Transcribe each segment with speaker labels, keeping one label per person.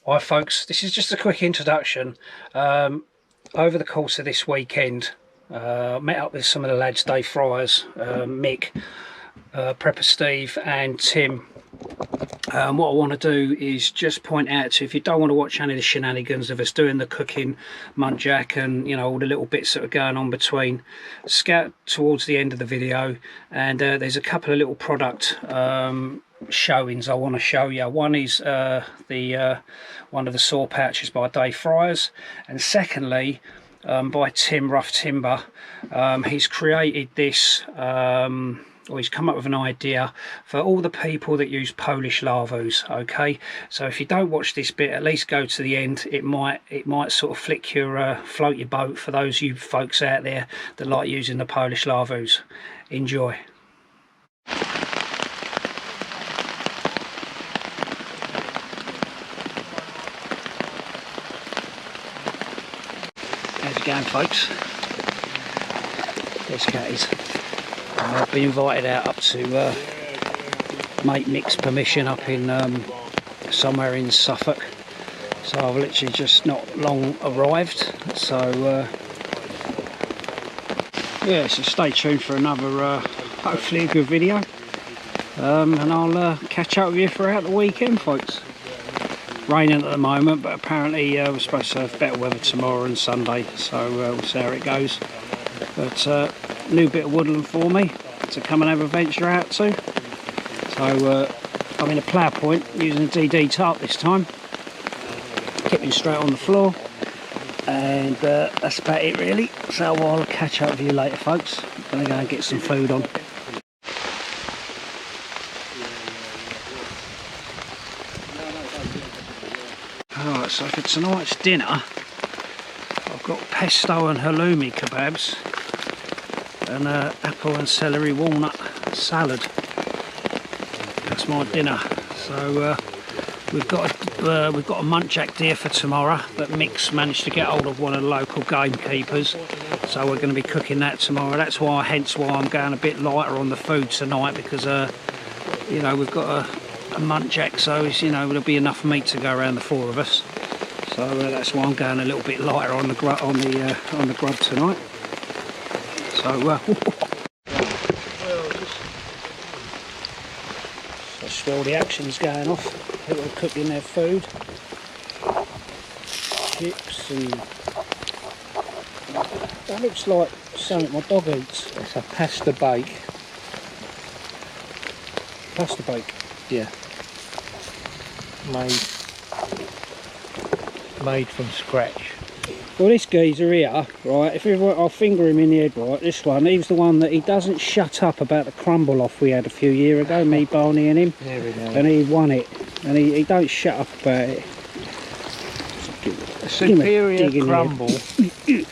Speaker 1: Hi folks, this is just a quick introduction. Over the course of this weekend, met up with some of the lads, Dave Fryers, Mick, Prepper Steve and Tim. What I want to do is just point out to you, if you don't want to watch any of the shenanigans of us doing the cooking, muntjac and you know all the little bits that are going on between, scout towards the end of the video and there's a couple of little product showings I want to show you. One is one of the saw pouches by Dave Fryers, and secondly by Tim Rough Timber. He's created this or he's come up with an idea for all the people that use Polish Lavvus. Okay, so if you don't watch this bit, at least go to the end. It might sort of float your boat for those you folks out there that like using the Polish Lavvus. Enjoy. How's it going, folks? There's Catties. I've been invited out up to mate Mick's permission up in somewhere in Suffolk, so I've literally just not long arrived. So yeah, so stay tuned for another hopefully a good video, and I'll catch up with you throughout the weekend, folks. Raining at the moment, but apparently we're supposed to have better weather tomorrow and Sunday, so we'll see how it goes. But new bit of woodland for me to come and have a venture out to. So I'm in a plough point using a DD tarp this time, keeping straight on the floor, and that's about it really. So I'll catch up with you later, folks. I'm gonna go and get some food on. Alright, so for tonight's dinner I've got pesto and halloumi kebabs and apple and celery walnut salad. That's my dinner. So we've got a muntjac deer for tomorrow that Mick's managed to get hold of one of the local gamekeepers, so we're going to be cooking that tomorrow. That's hence why I'm going a bit lighter on the food tonight, because you know, we've got a muntjac, so it's, you know, there'll be enough meat to go around the four of us. So that's why I'm going a little bit lighter on the grub tonight. So that's where all the action's going off. People are cooking their food, chips, and that looks like something my dog eats. It's a pasta bake. Pasta bake, yeah. Made from scratch. Well, this geezer here, right, if I'll finger him in the head, right, this one, he's the one that he doesn't shut up about the crumble off we had a few years ago, me, Barney and him. There we go. And he won it, and he don't shut up about it. A superior crumble. You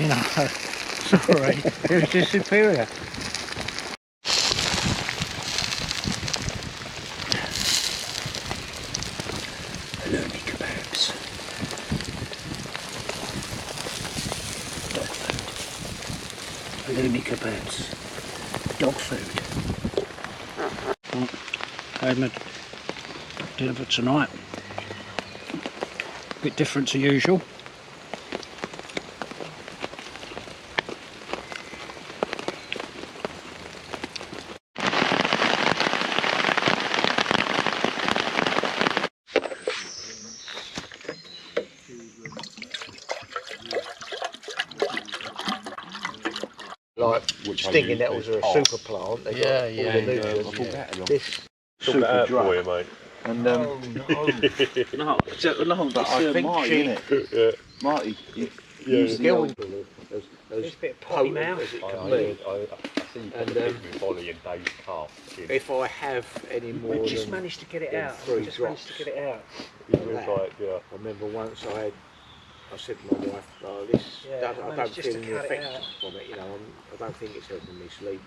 Speaker 1: know, sorry, it was just superior. Halloumi kebabs. Halloumi kebabs. Dog food. I had my dinner for tonight. A bit different to usual.
Speaker 2: Like stinging nettles are a super plant. They got all the nutrients. This super dry, mate. And
Speaker 3: no, but I think
Speaker 2: Marty, Marty,
Speaker 3: There's
Speaker 2: a bit of potty mouth.
Speaker 3: I see you put the volley in Dave's calf.
Speaker 2: If I have any more,
Speaker 1: We just managed to get it out.
Speaker 2: Managed to
Speaker 1: get it out.
Speaker 2: I remember once I said to my wife, oh, I don't feel any effects from it, you know, I don't think it's helping me sleep.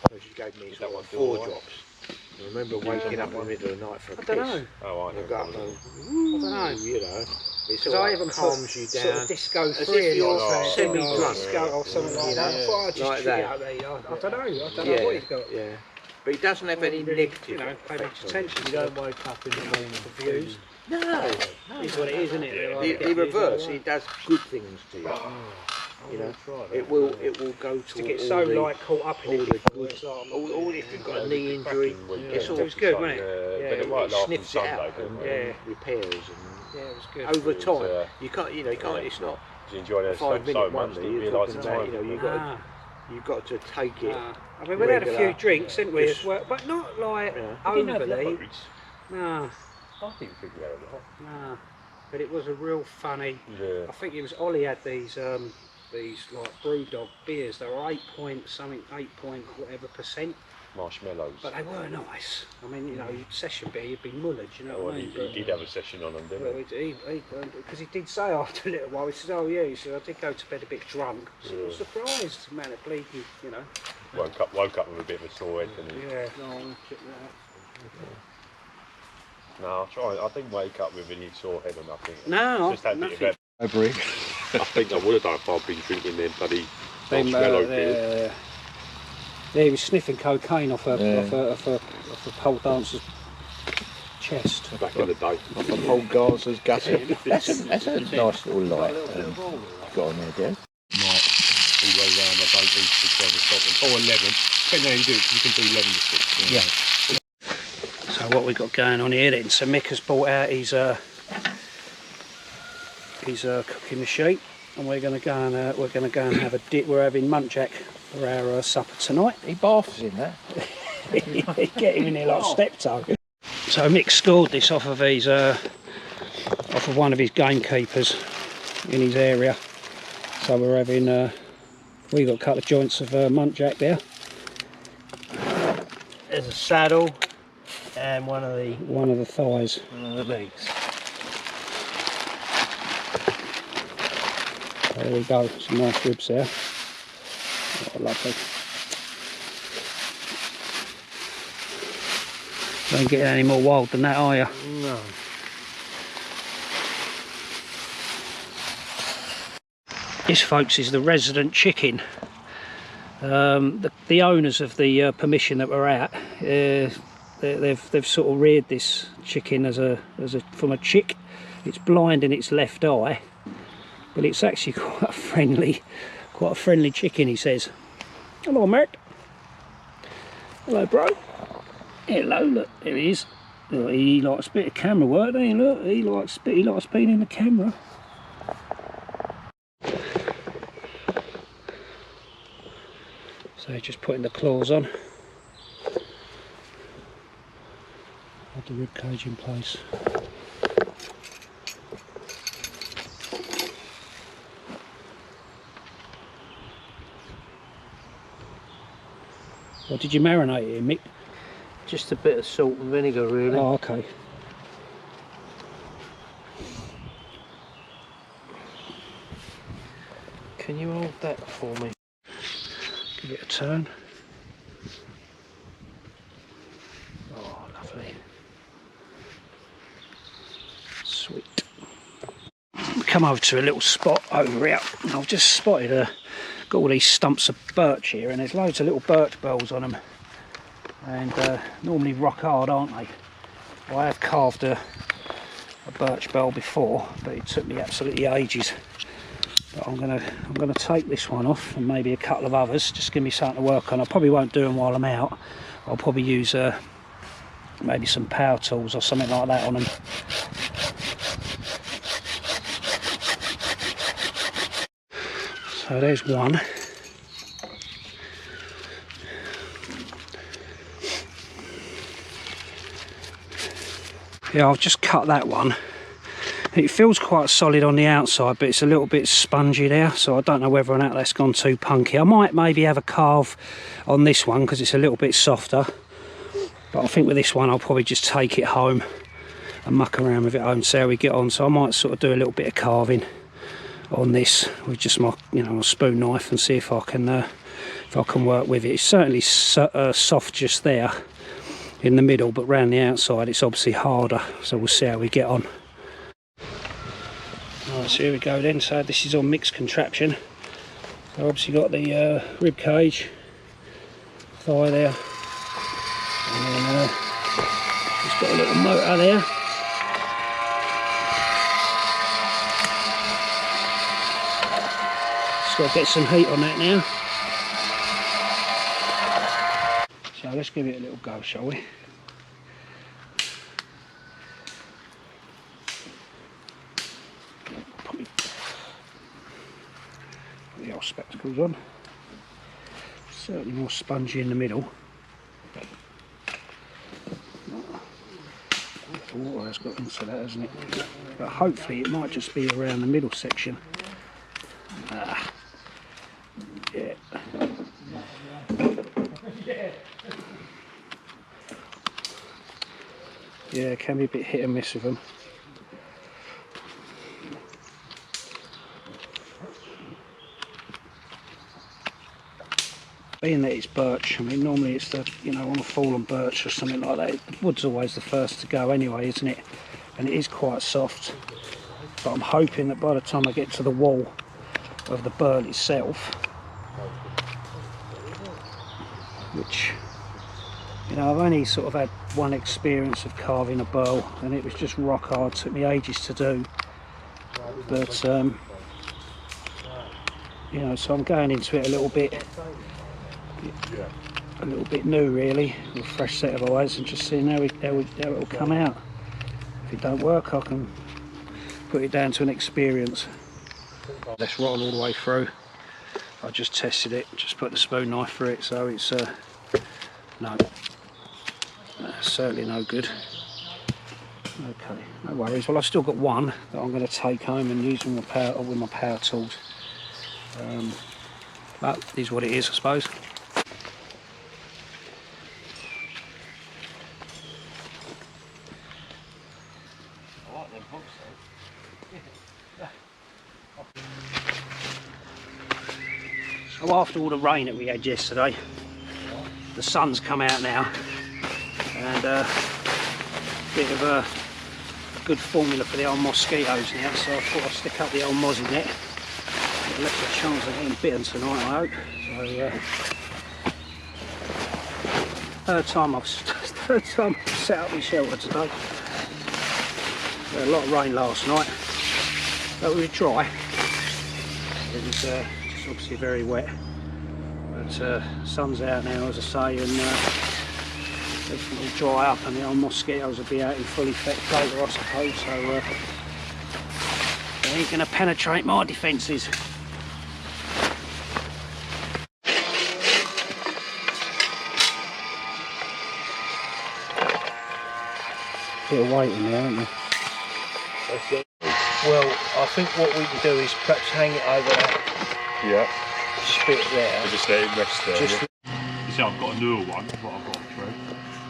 Speaker 2: So she gave me 4 drops. I remember waking up in the middle of the night for a piss.
Speaker 1: I don't know.
Speaker 3: Oh, I
Speaker 2: got up and,
Speaker 1: I don't know.
Speaker 2: You know, it
Speaker 1: Because I even
Speaker 2: calms you down.
Speaker 1: Sort of disco
Speaker 2: as
Speaker 1: free
Speaker 2: if you're
Speaker 1: semi-drunk
Speaker 2: disco
Speaker 1: or something like that. I thought I'd just
Speaker 2: like
Speaker 1: chill
Speaker 2: that.
Speaker 1: out there. I don't know what he's got.
Speaker 2: Yeah. But it doesn't have any negative
Speaker 1: pay much
Speaker 2: effects on
Speaker 1: attention.
Speaker 2: You don't wake up in the morning
Speaker 1: confused.
Speaker 2: No,
Speaker 1: It's what it is, isn't it?
Speaker 2: he reverse. He does good things to you. You know, it will go
Speaker 1: to get so like caught up in
Speaker 2: all
Speaker 1: it.
Speaker 2: the good. All if you've got a knee injury,
Speaker 1: it's always good, wasn't it?
Speaker 2: it sniffs it out and repairs. And
Speaker 1: yeah, it was good.
Speaker 2: over time, you can't. It's not.
Speaker 3: You enjoy that
Speaker 2: 5 minute
Speaker 3: so
Speaker 2: wonder.
Speaker 3: much, you
Speaker 2: You're
Speaker 3: realise
Speaker 2: talking
Speaker 3: the
Speaker 2: about,
Speaker 3: time.
Speaker 2: you've got to take it.
Speaker 1: I mean, we had a few drinks, didn't we,
Speaker 2: Just-
Speaker 1: as well, but not like
Speaker 3: Didn't have
Speaker 1: overly.
Speaker 3: loads.
Speaker 1: No,
Speaker 3: I didn't think we had a lot.
Speaker 1: no. But it was a real funny.
Speaker 3: Yeah.
Speaker 1: I think it was Ollie had these like BrewDog beers. They were 8 point something, 8 point whatever percent.
Speaker 3: Marshmallows.
Speaker 1: But they were nice. I mean, you know, session beer, you'd be mullered, you know what I mean?
Speaker 3: He did have a session on them, didn't he?
Speaker 1: Because he did say after a little while, he said, oh yeah, he said, I did go to bed a bit drunk. I said, I was surprised, man, it bleeding, you know.
Speaker 3: Woke up with a bit of a sore head, didn't he?
Speaker 1: Yeah, no, check that out.
Speaker 3: No, I didn't wake up with any sore head or nothing.
Speaker 1: No,
Speaker 3: Just had a
Speaker 1: nothing.
Speaker 3: bit of I think I would have done if I'd been drinking them bloody marshmallow beers.
Speaker 1: Yeah, he was sniffing cocaine off a pole dancer's chest.
Speaker 3: Back in the day.
Speaker 4: Off a pole dancer's gusset. That's a nice little light got on there, dear.
Speaker 3: Night, all the way round, I don't eat 6 hours stop. Or 11. Depending on how you do it, 'cause you can do 11 to 6.
Speaker 1: Yeah. So what we got going on here then? So Mick has brought out his cooking machine, and we're going to go and have a dip. We're having muntjac for our supper tonight.
Speaker 4: He baths in that.
Speaker 1: Get him in here like Steptoe. So Mick scored this off of his off of one of his gamekeepers in his area. So we're having we got a couple of joints of muntjac there.
Speaker 5: There's a saddle and one of the
Speaker 1: thighs.
Speaker 5: one of the legs.
Speaker 1: There we go, some nice ribs there. Oh, lovely. Don't get any more wild than that, are you?
Speaker 5: No.
Speaker 1: This, folks, is the resident chicken. The owners of the permission that we're at, they've sort of reared this chicken from a chick. It's blind in its left eye, but it's actually quite a friendly chicken. He says, "Hello, Mert. Hello, bro. Hello, look, there he is. Look, he likes a bit of camera work, doesn't he? Look, he likes being in the camera." So just putting the claws on. Hold the rib cage in place. What did you marinate it in, Mick?
Speaker 5: Just a bit of salt and vinegar, really.
Speaker 1: Oh, okay.
Speaker 5: Can you hold that for me?
Speaker 1: Give it a turn. Oh, lovely. Sweet. Come over to a little spot over here. I've just spotted got all these stumps of birch here, and there's loads of little birch bells on them. And normally rock hard, aren't they? Well, I have carved a birch bell before, but it took me absolutely ages. But I'm gonna take this one off, and maybe a couple of others. Just give me something to work on. I probably won't do them while I'm out. I'll probably use maybe some power tools or something like that on them. So there's one. Yeah, I've just cut that one. It feels quite solid on the outside, but it's a little bit spongy there, so I don't know whether or not that's gone too punky. I might maybe have a carve on this one because it's a little bit softer, but I think with this one I'll probably just take it home and muck around with it home, see how we get on. So I might sort of do a little bit of carving on this with just my, my spoon knife, and see if I can work with it. It's certainly soft just there in the middle, but round the outside it's obviously harder, so we'll see how we get on. Right, so here we go then. So this is on mixed contraption. So obviously got the rib cage, thigh there, and then it's got a little motor there. Just got to get some heat on that now. So let's give it a little go, shall we? Put the old spectacles on. Certainly more spongy in the middle. The water has got into that, hasn't it? But hopefully it might just be around the middle section. Ah, yeah. Yeah, it can be a bit hit and miss with them. Being that it's birch, I mean normally it's the, you know, on a fallen birch or something like that, the wood's always the first to go anyway, isn't it? And it is quite soft, but I'm hoping that by the time I get to the wall of the burl itself, which, you know, I've only sort of had one experience of carving a burl and it was just rock hard, took me ages to do, but you know, so I'm going into it a little bit new really, with a fresh set of eyes and just seeing how it will come out. If it don't work, I can put it down to an experience. Let's roll all the way through. I just tested it, just put the spoon knife through it, so it's no, certainly no good. Okay, no worries. Well, I've still got one that I'm going to take home and use with my power tools. But it is what it is, I suppose. So after all the rain that we had yesterday, the sun's come out now, and a bit of a good formula for the old mosquitoes now, so I thought I'd stick up the old mozzie net. Got less of a chance of getting bitten tonight, I hope. So third time I've set up my shelter today. We had a lot of rain last night, but we were dry. It was just obviously very wet, but sun's out now, as I say, and everything will dry up and the old mosquitoes will be out in full effect later, I suppose, so they ain't going to penetrate my defences. Bit of waiting there, aren't you?
Speaker 5: Well, I think what we can do is perhaps hang it over that spit there.
Speaker 3: So just let it rest there.
Speaker 5: Just
Speaker 3: You see, I've got a newer one, what I've got through.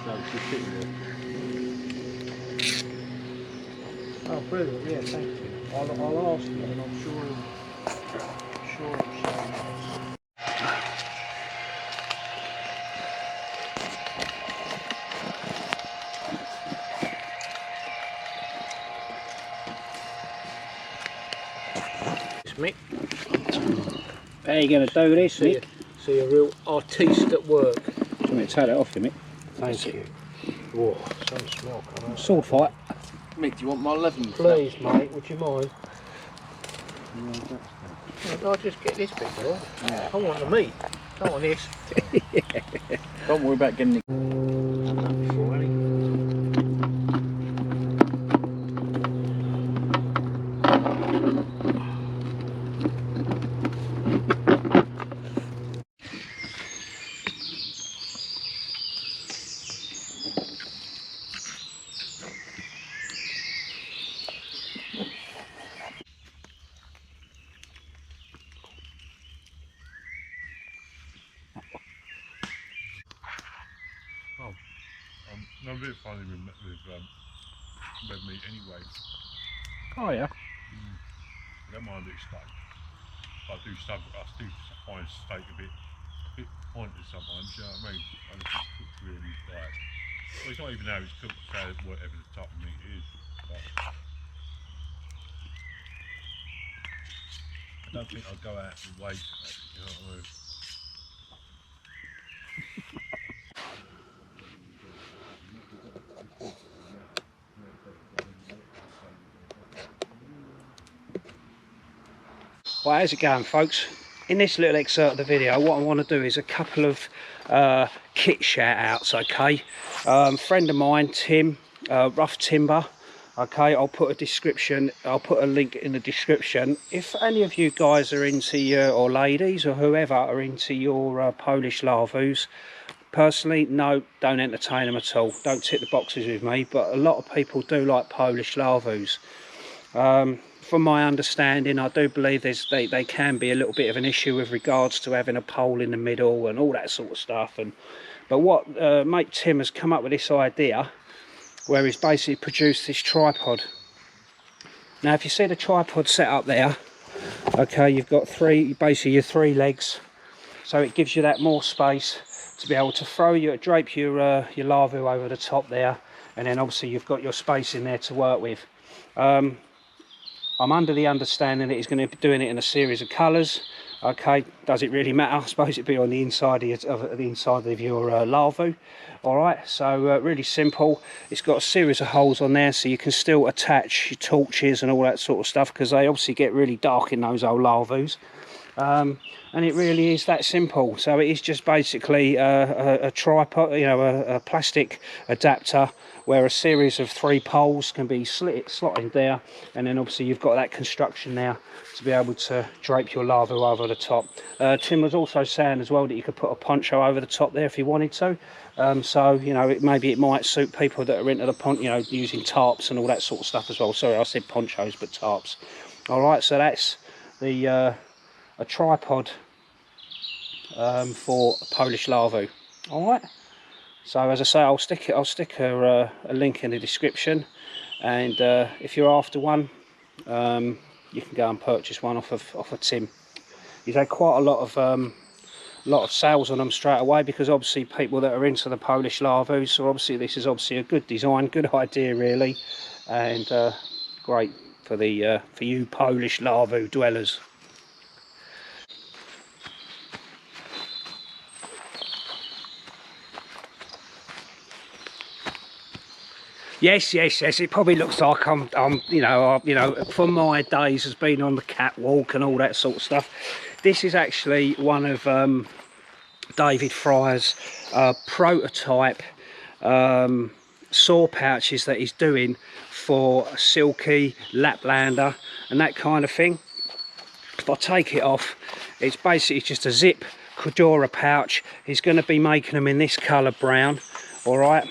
Speaker 3: So it's just sitting there.
Speaker 5: Oh, brilliant! Yeah, thank you. I'll ask him, and I'm sure he'll say. Mick,
Speaker 1: How are you going to do this, Mick?
Speaker 5: see a real artiste at work.
Speaker 1: Do you want me to take that off you, Mick?
Speaker 5: Thank you. Whoa, some smell coming.
Speaker 1: Sword fight.
Speaker 4: Mick, do you want my 11?
Speaker 5: Please, mate, would you mind? I'll just get this bit, right? Yeah. I want the meat. I want this.
Speaker 4: Don't worry about getting the...
Speaker 5: I've done that before, haven't you?
Speaker 3: I'm a bit funny with red meat anyway.
Speaker 1: Oh yeah.
Speaker 3: I don't mind a bit of steak. But I do find steak a bit pointless sometimes, you know what I mean? And it's just cooked really like, well, it's not even how it's cooked, so whatever the type of meat it is. But I don't think I'd go out and waste it, you know what I mean?
Speaker 1: Well, how's it going, folks? in this little excerpt of the video, what I want to do is a couple of kit shout outs, okay? Friend of mine, Tim, Rough Timber, okay, I'll put a link in the description. If any of you guys are into your, or ladies or whoever are into your Polish Lavvus, personally, no, don't entertain them at all. Don't tick the boxes with me, but a lot of people do like Polish Lavvus. From my understanding, I do believe they can be a little bit of an issue with regards to having a pole in the middle and all that sort of stuff. But what mate Tim has come up with this idea, where he's basically produced this tripod. Now, if you see the tripod set up there, okay, you've got basically your three legs, so it gives you that more space to be able to drape your Lavvu over the top there, and then obviously you've got your space in there to work with. I'm under the understanding that he's going to be doing it in a series of colours. Okay, does it really matter? I suppose it'd be on the inside of your Lavvu. Alright, so really simple. It's got a series of holes on there, so you can still attach your torches and all that sort of stuff, because they obviously get really dark in those old Lavvus. And it really is that simple. So it is just basically a tripod, you know, a plastic adapter where a series of 3 poles can be slotted there, and then obviously you've got that construction now to be able to drape your Lavvu over the top. Tim was also saying as well that you could put a poncho over the top there if you wanted to. So, you know, maybe it might suit people that are into the poncho, you know, using tarps and all that sort of stuff as well. Sorry, I said ponchos, but tarps. Alright, so that's the a tripod for a Polish Lavvu. Alright, so as I say, I'll stick a link in the description, and if you're after one, you can go and purchase one off of Tim. He's had quite a lot of sales on them straight away, because obviously people that are into the Polish Lavvus, so obviously this is obviously a good design, good idea really, and great for you Polish Lavvu dwellers. Yes, it probably looks like I'm you know, from my days has been on the catwalk and all that sort of stuff. This is actually one of David Fry's prototype saw pouches that he's doing for silky, Laplander and that kind of thing. If I take it off, it's basically just a zip Cordura pouch. He's going to be making them in this colour brown. Alright,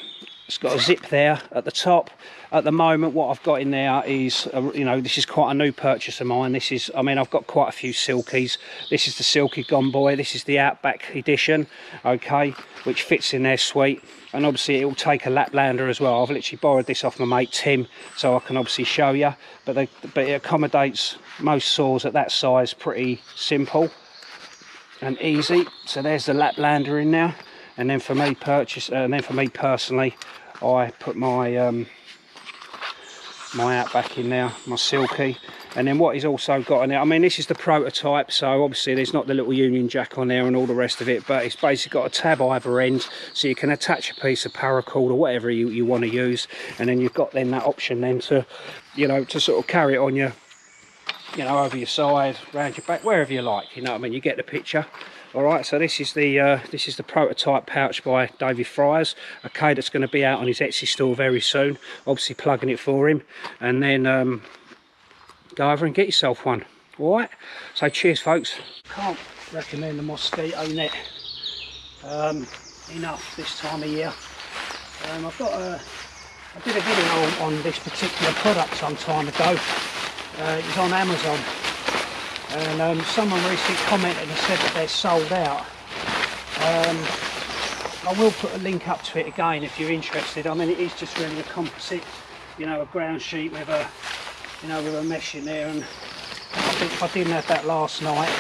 Speaker 1: it's got a zip there at the top. At the moment, what I've got in there is, you know, this is quite a new purchase of mine. This is, I mean, I've got quite a few silkies. This is the Silky Gone Boy. This is the Outback edition, okay, which fits in there sweet. And obviously, it will take a Laplander as well. I've literally borrowed this off my mate Tim, so I can obviously show you. But it accommodates most saws at that size pretty simple and easy. So there's the Laplander in there. And then for me personally, I put my my Outback in there, my Silky. And then what he's also got in there, I mean, this is the prototype, so obviously there's not the little Union Jack on there and all the rest of it, but it's basically got a tab either end, so you can attach a piece of paracord or whatever you want to use, and then you've got then that option then to, you know, to sort of carry it on your, you know, over your side, round your back, wherever you like, you know what I mean, you get the picture. Alright, so this is the prototype pouch by David Fry's, okay, that's going to be out on his Etsy store very soon, obviously plugging it for him, and then go over and get yourself one. Alright, so cheers folks. Can't recommend the mosquito net enough this time of year. I did a video on this particular product some time ago. It was on Amazon. And someone recently commented and said that they're sold out. I will put a link up to it again if you're interested. I mean, it is just really a composite, you know, a ground sheet with a, you know, with a mesh in there. And I think if I didn't have that last night,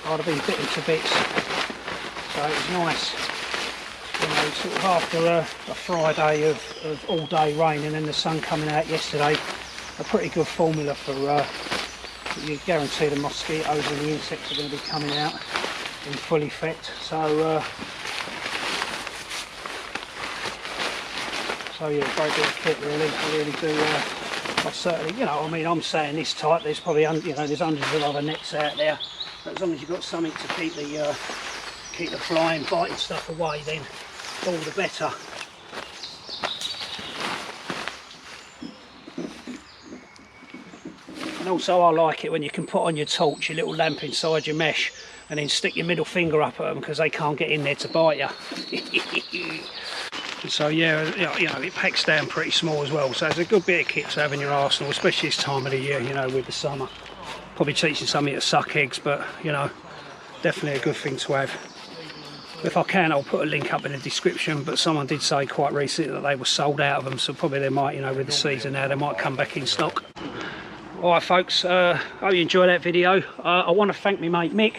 Speaker 1: I'd have been bitten to bits. So it was nice, you know, sort of after a Friday of all day rain and then the sun coming out yesterday. A pretty good formula for. You guarantee the mosquitoes and the insects are going to be coming out in full effect. So yeah, great bit of kit really. I really do. I certainly, you know, I mean, I'm saying this type. There's probably, you know, there's hundreds of other nets out there. But as long as you've got something to keep the flying, biting stuff away, then all the better. And also I like it when you can put on your torch, your little lamp inside your mesh, and then stick your middle finger up at them because they can't get in there to bite you. So yeah, you know, it packs down pretty small as well, so it's a good bit of kit to have in your arsenal, especially this time of the year, you know, with the summer. Probably teaching somebody to suck eggs, but you know, definitely a good thing to have. If I can, I'll put a link up in the description, but someone did say quite recently that they were sold out of them, so probably they might, you know, with the season now, they might come back in stock. Alright folks, hope you enjoyed that video. I want to thank my mate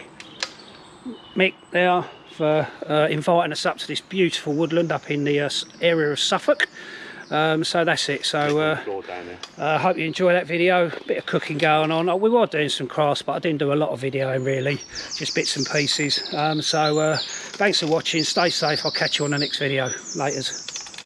Speaker 1: Mick there for inviting us up to this beautiful woodland up in the area of Suffolk. So that's it. So hope you enjoy that video. Bit of cooking going on. We were doing some crafts, but I didn't do a lot of videoing really, just bits and pieces. So thanks for watching. Stay safe. I'll catch you on the next video. Laters.